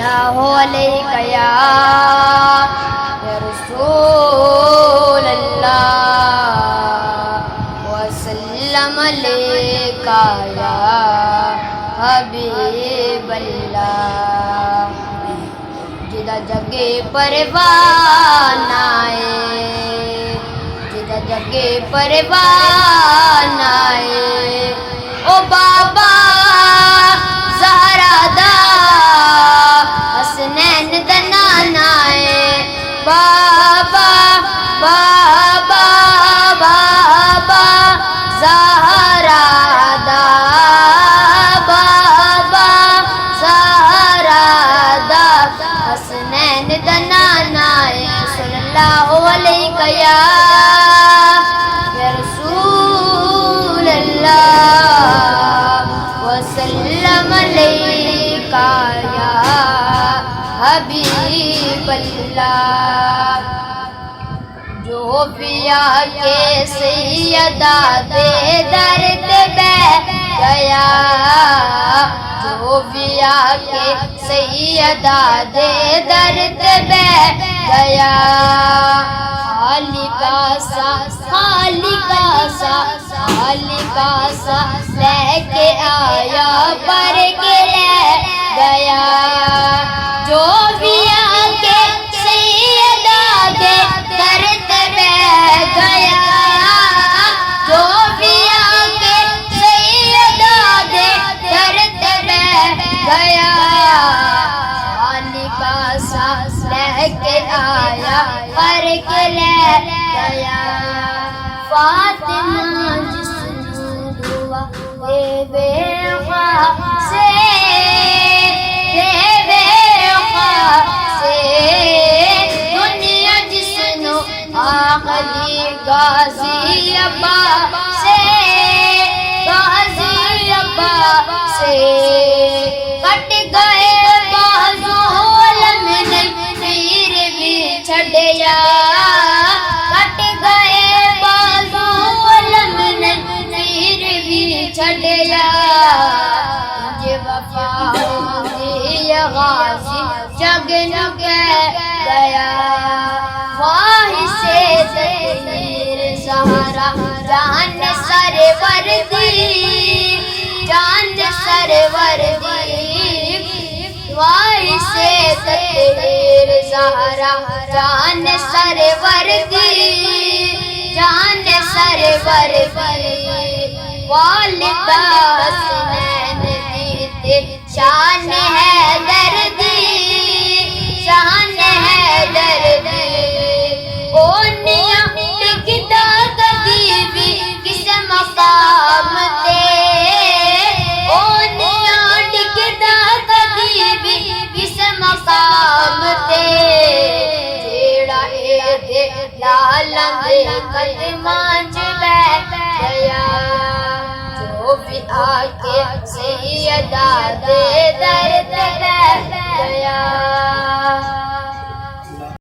اللہ علیہ یا رسول اللہ وسلم علیہ یا حبیب اللہ جدہ جگے پروان آئے جدہ جگے پروان آئے او بابا زہرا دا حسنین دا نانا ہے بابا بابا بابا زہرا دا بابا زہرا دا حسنین دا نانا ہے صلی اللہ علیہ یا رسول اللہ وسلم علیہ یا حبیب اللہ جو پیا کے سیدہ دے درد بہ گیا جو پیا کے سیدہ دے درد بہ گیا خالقہ سا لے کے آیا پر کے لے گیا جو بھی آکے سیدہ دے درد بہ گیا جو بھی آکے سیدہ دے درد بہ گیا خالقہ سا لے کے آیا پر کے لے گیا فاطمہ جس دعا دے بے خواہ سے دنیا جس نو آخری غازی ابا سے کٹ گئے بازو لمن پیر بھی چھڑیا کٹ گئے بازو لمن پیر بھی چھڑیا مجھے وفا دی غازی جگن گیا خواہش تطہیر زہرا جان سرور دی خواہش تطہیر زہرا جان سرور دی والدہ حسنین دیتے شان حیدر دی اونیاں ٹکتا کدی بھی کس مقام تے اونیاں ٹکتا کدی بھی کس مقام تے جیڑا اے دے لالاں دے قدماں چ بیٹھ گیا جو بھی آکے سیدہ دے درد بہ گیا